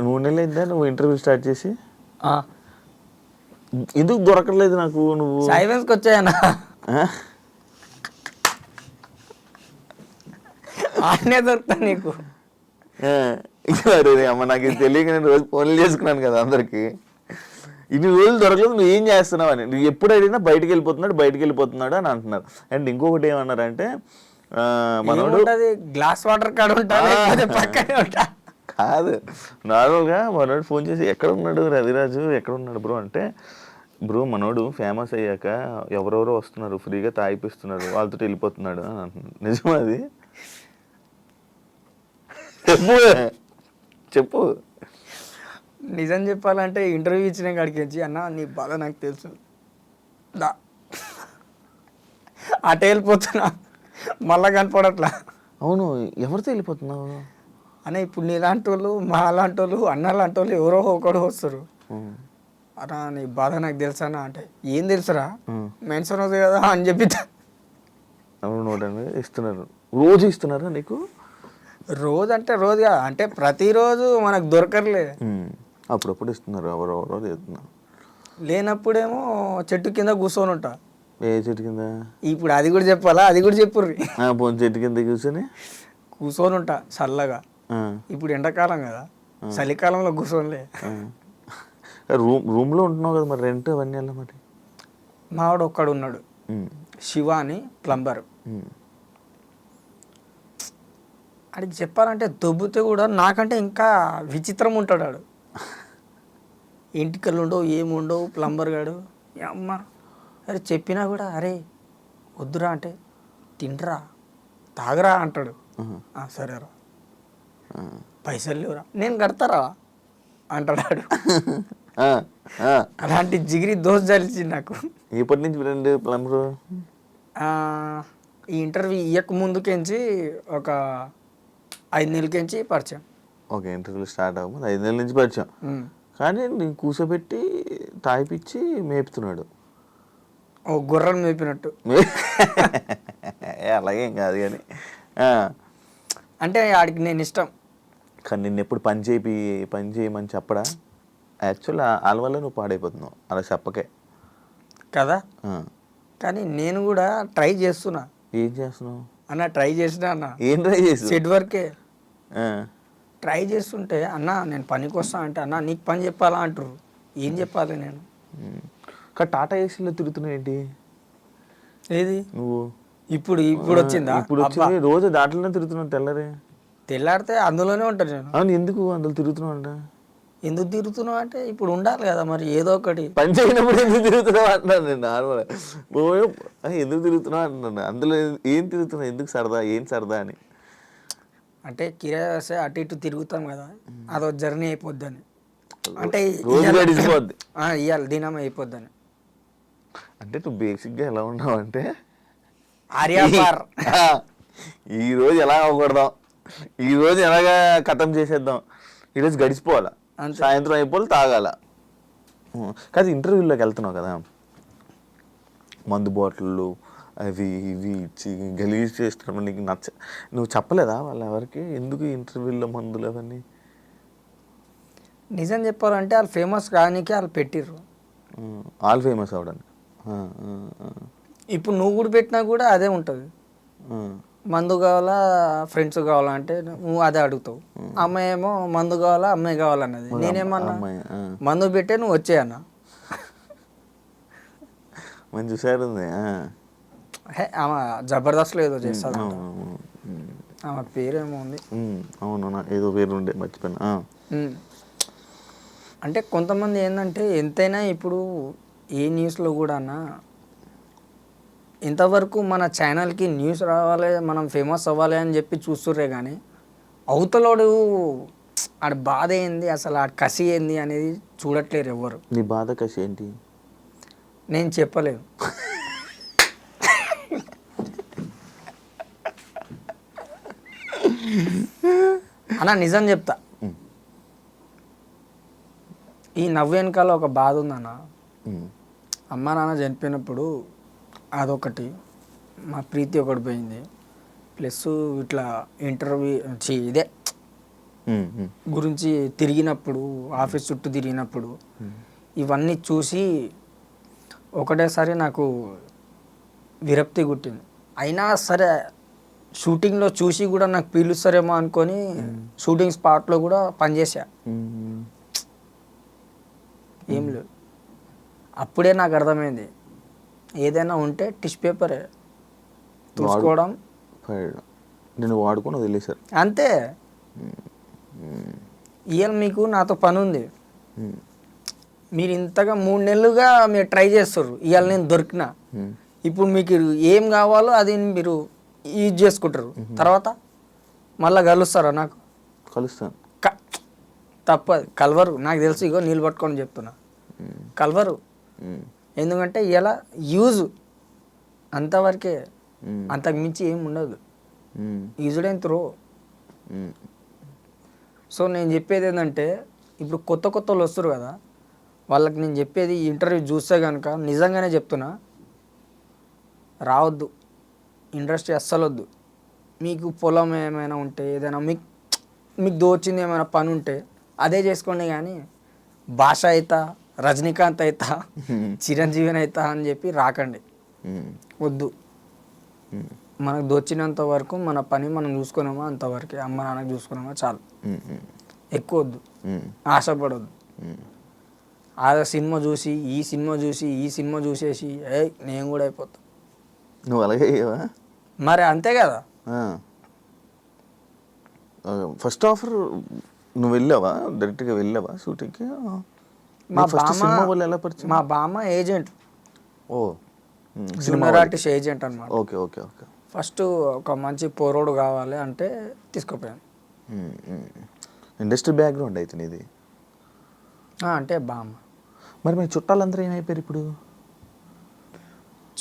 3 నెలలు అయిందా నువ్వు ఇంటర్వ్యూ స్టార్ట్ చేసి? ఎందుకు దొరకలేదు నాకు? నువ్వు సైలెన్స్కి వచ్చాయన్నా, ఆడనే దొరుకుతా నీకు. అమ్మ నాకు ఇది తెలియక నేను రోజు ఫోన్లు చేసుకున్నాను కదా అందరికి. ఇన్ని రోజులు దొరకలేదు, నువ్వు ఏం చేస్తున్నావు అని. నువ్వు ఎప్పుడు అడిగినా బయటికి వెళ్ళిపోతున్నాడు అని అంటున్నారు. అండ్ ఇంకొకటి ఏమన్నారంటే మనోడు గ్లాస్ వాటర్ కాడ ఉంటాడు పక్కనే ఉంటా కాదు, నార్మల్గా మనోడు ఫోన్ చేసి ఎక్కడ ఉన్నాడు రవిరాజు, ఎక్కడ ఉన్నాడు బ్రో అంటే, బ్రో మనోడు ఫేమస్ అయ్యాక ఎవరెవరో వస్తున్నారు ఫ్రీగా తాగిపిస్తున్నారు, వాళ్ళతో వెళ్ళిపోతున్నాడు అని అంటున్నాడు. నిజమా అది? చెప్పు. నిజం చెప్పాలంటే ఇంటర్వ్యూ ఇచ్చిన కాడికి వచ్చి, అన్న నీ బాధ నాకు తెలుసు, దా అటే వెళ్ళిపోతున్నా, మళ్ళా కనపడట్లా. అవును, ఎవరితో వెళ్ళిపోతున్నావు అన్న? ఇప్పుడు నీలాంటి వాళ్ళు, మా లాంటి వాళ్ళు, అన్న లాంటి వాళ్ళు ఎవరో ఒకడు వస్తారు. అన్న నీ బాధ నాకు తెలుసా అన్న అంటే, ఏం తెలుసురా మెన్షన్ అవుతుంది కదా అని చెప్పి. అవును, ఇస్తున్నారు, రోజు ఇస్తున్నారా నీకు? రోజు అంటే రోజు కాదు, అంటే ప్రతిరోజు మనకు దొరకర్లే, అప్పుడప్పుడు ఇస్తున్నారు, ఎవరెవరో చేస్తున్నారు. లేనప్పుడేమో చెట్టు కింద కూర్చొని ఉంటా. ఏ చెట్టు కింద? ఇప్పుడు అది కూడా చెప్పాలా? అది కూడా చెప్పుర్రి. చెట్టు కింద కూర్చొని ఉంటా చల్లగా. ఇప్పుడు ఎండాకాలం కదా, చలికాలంలో కూర్చోనిలే. రూమ్లో ఉంటున్నావు కదా, మరి రెంట్ అవన్నీ ఎలా మరి? మావాడు ఒక్కడు ఉన్నాడు, శివ అని ప్లంబర్. అడిగి చెప్పాలంటే దొబ్బితే కూడా నాకంటే ఇంకా విచిత్రం ఉంటాడు వాడు. ఇంటికలు ఉండవు, ఏముండవు, ప్లంబర్ గాడు. అమ్మ అరే చెప్పినా కూడా, అరే వద్దురా అంటే, తిండ్రా తాగరా అంటాడు. సరేరా, పైసలు లేవురా, నేను కడతారా అంటాడు. అలాంటి జిగిరి దోశ జరిచింది నాకు. ఎప్పటి నుంచి ఫ్రెండ్ ప్లంబరు? ఈ ఇంటర్వ్యూ ఇయ్యక ముందుకెంచి ఒక 5 నెలలకించి పరిచయం. ఓకే, ఇంటర్వ్యూ స్టార్ట్ అవ్వదు 5 నెలల నుంచి పరిచయం. కానీ నేను కూర్చోబెట్టి తాగిపిచ్చి మేపుతున్నాడు. ఓ గుర్రను మేపినట్టు. అలాగేం కాదు కానీ, అంటే ఆడికి నేను ఇష్టం. కానీ నిన్ను ఎప్పుడు పని చేయమని చెప్పడా? యాక్చువల్ వాళ్ళ వల్ల నువ్వు పాడైపోతున్నావు, అలా చెప్పకే కదా. కానీ నేను కూడా ట్రై చేస్తున్నా. ఏం చేస్తున్నావు అన్న? ట్రై చేసినా అన్న. ఏం ట్రై చేసి? సెట్ వర్కే ట్రై చేస్తుంటే, అన్న నేను పనికి వస్తా అంటే, అన్న నీకు పని చెప్పాలా అంటారు. ఏం చెప్పాలి నేను? టాటా ఏసీలో తిరుగుతున్నావు ఏంటి? ఏది నువ్వు? ఇప్పుడు వచ్చిందా? ఇప్పుడు వచ్చింది, రోజు దాంట్లోనే తిరుగుతున్నావు. తెల్లాడితే అందులోనే ఉంటాను నేను. అవును, ఎందుకు అందులో తిరుగుతున్నావు అంట? ఎందుకు తిరుగుతున్నావు అంటే, ఇప్పుడు ఉండాలి కదా మరి ఏదో ఒకటి. పని చేయనప్పుడు ఎందుకు తిరుగుతున్నావు అంటున్నాను నేను. నార్మల్ ఎందుకు తిరుగుతున్నావు అంటున్నాను. అందులో ఏం తిరుగుతున్నావు, ఎందుకు సరదా, ఏం సరదా అని అంటే కిరాయి వస్తే అటు ఇటు తిరుగుతాం కదా, అదో జర్నీ అయిపోద్దని. అంటే గడిచిపోద్ది, ఇవాళ దినం అయిపోద్దని. అంటే నువ్వు బేసిక్గా ఎలా ఉన్నావు అంటే, ఆర్యాపార్ ఈరోజు ఎలా అవ్వకూడదాం, ఈరోజు ఎలాగా ఖతం చేసేద్దాం, ఈరోజు గడిచిపోవాలా, సాయంత్రం అయిపోవాలి, తాగాల. కాదు, ఇంటర్వ్యూలోకి వెళ్తున్నావు కదా, మందు బాటిళ్ళు అవి ఇవి ఇచ్చి గలీజ్ చేస్తున్నావు. నీకు నువ్వు చెప్పలేదా వాళ్ళు ఎవరికి, ఎందుకు ఇంటర్వ్యూలో మందులు అవన్నీ? నిజం చెప్పాలంటే వాళ్ళు ఫేమస్ కానీకి వాళ్ళు పెట్టిర్రు. వాళ్ళు ఫేమస్ అవడానికి. ఇప్పుడు నువ్వు కూడా పెట్టినా కూడా అదే ఉంటుంది. మందు కావాలా, ఫ్రెండ్స్ కావాలా అంటే నువ్వు అదే అడుగుతావు. అమ్మాయి ఏమో మందు కావాలా, అమ్మాయి కావాలన్నది. నేనేమన్నా మందు పెట్టే నువ్వు వచ్చేయన్న. మంచి హుషారు ఉంది. ఆమె జబర్దస్త్లో ఏదో చేస్తాను, ఆమె పేరేమో ఉంది. అవును, ఏదో పేరు ఉండే మర్చిపోయినా. అంటే కొంతమంది ఏంటంటే, ఎంతైనా ఇప్పుడు ఏ న్యూస్లో కూడా ఇంతవరకు మన ఛానల్కి న్యూస్ రావాలి, మనం ఫేమస్ అవ్వాలి అని చెప్పి చూస్తుర్రే కానీ, అవతలోడు ఆడ బాధ ఏంది, అసలు ఆడ కసి ఏంది అనేది చూడట్లేరు ఎవ్వరు. నీ బాధ కసి ఏంటి? నేను చెప్పలేను. అన్న నిజం చెప్తా, ఈ నవ్వు వెనకాల ఒక బాధ ఉందన్న. అమ్మ నాన్న చనిపోయినప్పుడు అదొకటి, మా ప్రీతి ఒకటి పోయింది, ప్లస్ ఇట్లా ఇంటర్వ్యూ ఇదే గురించి తిరిగినప్పుడు, ఆఫీస్ చుట్టూ తిరిగినప్పుడు ఇవన్నీ చూసి ఒకటేసారి నాకు విరక్తి గుట్టింది. అయినా సరే షూటింగ్లో చూసి కూడా నాకు పీలుస్తారేమో అనుకొని షూటింగ్ స్పాట్లో కూడా పనిచేసా. ఏం లేదు. అప్పుడే నాకు అర్థమైంది ఏదైనా ఉంటే టిష్యూ పేపరే చూసుకోవడం, నేను వాడుకొని వదిలేశారు అంతే. ఇవాళ మీకు నాతో పని ఉంది, మీరు ఇంతగా 3 నెలలుగా మీరు ట్రై చేస్తారు, ఇవాళ నేను దొరికినా. ఇప్పుడు మీకు ఏం కావాలో అది మీరు యూజ్ చేసుకుంటారు, తర్వాత మళ్ళీ కలుస్తారా నాకు? కలుస్తాను. తప్పదు, కలవరు. నాకు తెలుసు, ఇగో నీళ్ళు పట్టుకొని చెప్తున్నా, కలవరు. ఎందుకంటే ఇలా యూజ్ అంతవరకే, అంతకు మించి ఏం ఉండదు. Used and throw. సో నేను చెప్పేది ఏంటంటే, ఇప్పుడు కొత్త వాళ్ళు వస్తారు కదా, వాళ్ళకి నేను చెప్పేది ఈ ఇంటర్వ్యూ చూస్తే కనుక నిజంగానే చెప్తున్నా, రావద్దు ఇండస్ట్రీ, అస్సలు వద్దు. మీకు పొలం ఏమైనా ఉంటే, ఏదైనా మీకు దోచింది ఏమైనా పని ఉంటే అదే చేసుకోండి. కానీ భాష అవుతా, రజనీకాంత్ అవుతా, చిరంజీవిని అవుతా అని చెప్పి రాకండి, వద్దు. మనకు దోచినంత వరకు మన పని మనం చూసుకున్నామా అంతవరకే, అమ్మ నాన్నకు చూసుకున్నామా చాలు, ఎక్కువ వద్దు, ఆశపడొద్దు. ఆ సినిమా చూసి ఈ సినిమా చూసి ఈ సినిమా చూసేసి నేను కూడా అయిపోతా. నువ్వు అలాగే మరి అంతే కదా. ఫస్ట్ ఆఫర్ నువ్వు వెళ్ళావా, డైరెక్ట్గా వెళ్ళావా షూటింగ్కి? మా బామ్మ ఏజెంట్, ఓ జూనియర్ ఆర్టిస్ట్ ఏజెంట్ అనమాట. Okay okay okay. ఫస్ట్ ఒక మంచి పోరోడు కావాలి అంటే తీసుకుపోయాను. ఇండస్ట్రీ బ్యాక్గ్రౌండ్ అయితే నీది. అంటే బామ్మ. మరి మీ చుట్టాలందరూ ఏమైపోయారు ఇప్పుడు?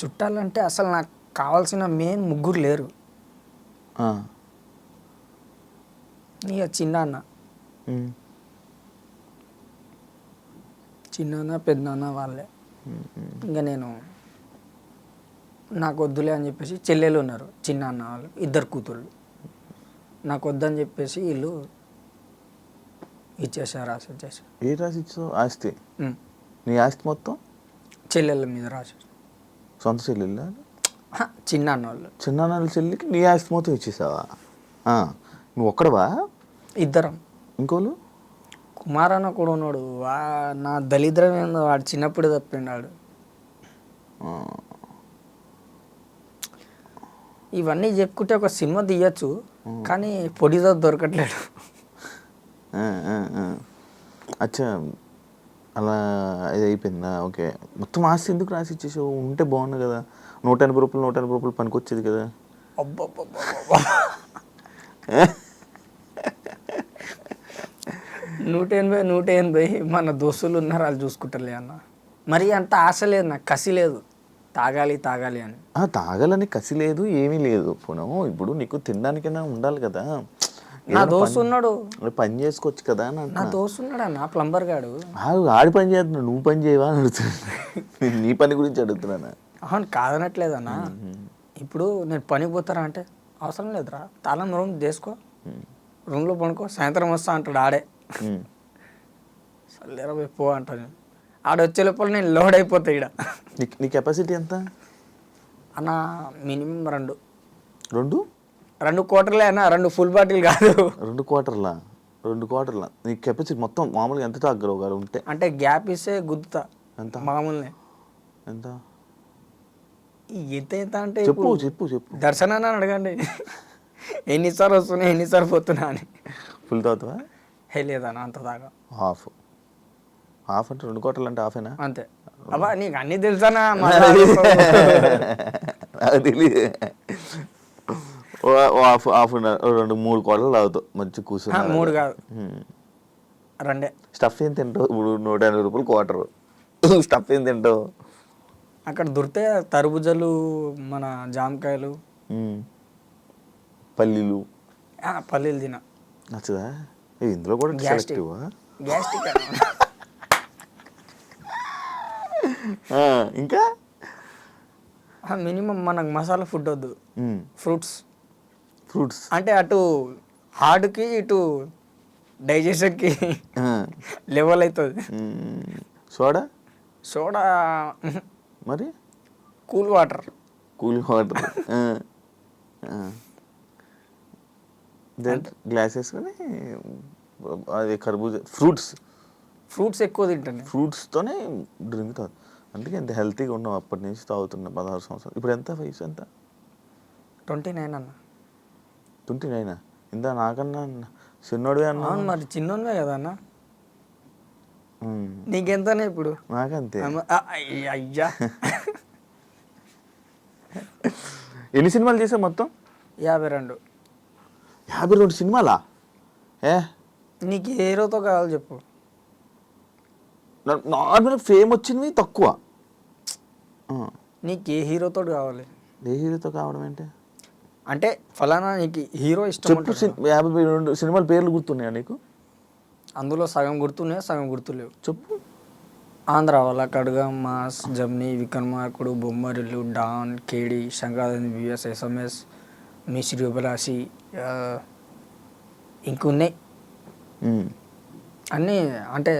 చుట్టాలంటే అసలు నాకు కావాల్సిన మెయిన్ 3 లేరు. ఇక చిన్నాన్న, పెద్దనాన్న వాళ్ళే. ఇంకా నేను నాకు వద్దులే అని చెప్పేసి, చెల్లెలు ఉన్నారు చిన్నాన్న వాళ్ళు, 2 కూతుళ్ళు. నాకు వద్దని చెప్పేసి వీళ్ళు ఇచ్చేసారు, రాసి ఇచ్చేసారు. ఏ రాసి ఇచ్చావు? ఆస్తి? నీ ఆస్తి మొత్తం చెల్లెళ్ళ మీద రాశారు. సొంత చెల్లెళ్ళ? చిన్నాన్న వాళ్ళు. చిన్నాన్న చెల్లికి నీ ఆస్తి మొత్తం ఇచ్చేసావా? నువ్వు ఒక్కడవా? 2. ఇంకోళ్ళు కుమారన్న కూడా ఉన్నాడు. నా దళిద్రం ఏందో, వాడు చిన్నప్పుడు తప్పిండాడు. ఇవన్నీ చెప్పుకుంటే ఒక సినిమా తీయచ్చు, కానీ పొడిదో దొరకట్లేడు. అచ్చా, అలా ఇది అయిపోయిందా? ఓకే. మొత్తం ఆస్తి ఎందుకు రాసి ఇచ్చేసావు? ఉంటే బాగుంది కదా, 180 రూపాయలు 180 రూపాయలు పనికొచ్చేది కదా. అబ్బబ్బబ్బా, 180 మన దోస్తులు ఉన్నారు, వాళ్ళు చూసుకుంటారులే అన్న. మరి అంత ఆశ లేదు నాకు, కసి లేదు, తాగాలి అని. తాగాలని కసి లేదు, ఏమీ లేదు. ఇప్పుడు నీకు తినడానికైనా ఉండాలి కదా. నా దోస్తు ఉన్నాడు, పని చేసుకోవచ్చు కదా. నా దోస్తు ఉన్నాడు అన్న, ప్లంబర్ గాడు. ఆడి పని చేస్తున్నాడు, నువ్వు పని చేయవా అని అడుగుతున్నా. నీ పని గురించి అడుగుతున్నా. అవును, కాదనట్లేదన్నా. ఇప్పుడు నేను పనికి పోతారా అంటే అవసరం లేదురా, తాళం రూమ్ చేసుకో, రూమ్లో పనుకో, సాయంత్రం వస్తా అంటాడు ఆడే. సర్లేరా పో అంటాను. ఆడ వచ్చే లోపల నేను లోడ్ అయిపోతా. ఇక్కడ నీ కెపాసిటీ ఎంత అన్న? మినిమం 2 క్వార్టర్లే అన్న, 2 ఫుల్ బాటిల్ కాదు. 2 క్వార్టర్ల నీ కెపాసిటీ మొత్తం మామూలుగా ఎంత తాగలవు ఉంటే? అంటే గ్యాప్ ఇస్తే గుద్దుతా. ఎంత మామూలునే? ఎంత ఎంత అంటే చెప్పు. దర్శనాన్ని అడగండి, ఎన్నిసార్లు వస్తున్నా ఎన్నిసార్లు పోతున్నా అని. ఫుల్ తాగుతావా? లేదన్నా, అంత తాగా. హాఫ్ అంటే 2 క్వార్టర్లు అంటే హాఫేనా? అంతే. అబ్బా నీకు అన్నీ తెలుసానా? తెలియదు. హాఫ్ 2-3 క్వార్టర్లు తాగుతావు మంచి కూర్చొని. 3 కాదు, 2. స్టఫ్ ఏం తింటావు? ఇప్పుడు 180 రూపాయలు క్వార్టర్, స్టఫ్ ఏం తింటావు? అక్కడ దొరికితే తరబుజలు, మన జామకాయలు, పల్లీలు తిన. నచ్చదా? ఇందులో కూడా గ్యాస్ట్రిక్. ఇంకా మినిమం మనకు మసాలా ఫుడ్ వద్దు. ఫ్రూట్స్ ఫ్రూట్స్ అంటే అటు హార్డ్కి ఇటు డైజెషన్కి లెవెల్ అవుతుంది. సోడా సోడా మరి cool water. Cool water glass వేసుకొని అది కర్బూజా ఫ్రూట్స్ ఎక్కువ తింటాను. ఫ్రూట్స్తోనే డ్రింక్ తాగు. అందుకే ఎంత హెల్తీగా ఉన్నావు. అప్పటి నుంచి తాగుతున్నా 16 సంవత్సరాలు. ఇప్పుడు ఎంత వయసు ఎంత? 29 అన్న. 29 ఇంత నాకన్నా చిన్నోడివే అన్నా. అవును మరి చిన్నోడివే కదా అన్న. నీకెంతనే ఇప్పుడు? నాకంతే. అయ్యా ఎన్ని సినిమాలు చేసావు మొత్తం? 52. 52 సినిమాలా? నీకు ఏ హీరోతో కావాలి చెప్పు. నార్మల్ ఫేమ్ వచ్చింది తక్కువ. నీకు ఏ హీరోతో కావాలి? ఏ హీరోతో కావడం ఏంటి అంటే ఫలానా నీకు హీరో ఇష్టం చెప్పు. 52 సినిమాల పేర్లు గుర్తున్నాయా నీకు? అందులో సగం గుర్తున్నాయి, సగం గుర్తులేవు. చెప్పు. ఆంధ్ర వాళ్ళ కడుగ, మాస్, జమ్ని, విక్రమార్కుడు, బొమ్మరిల్లు, డాన్, కేడి, సంక్రాంతి, బిఎస్, ఎస్ఎంఎస్, మిశ్రీ అభిలాషి, ఇంకున్నాయి అన్నీ. అంటే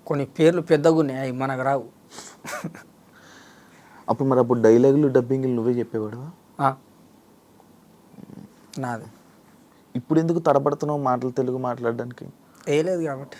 కొన్ని పేర్లు పెద్దగా ఉన్నాయి, అవి మనకు రావు. అప్పుడు మరి అప్పుడు డైలాగులు డబ్బింగ్లు నువ్వే చెప్పేవాడు? నాది. ఇప్పుడు ఎందుకు తడబడుతున్నావు మాటలు తెలుగు మాట్లాడడానికి? వేయలేదు కాబట్టి.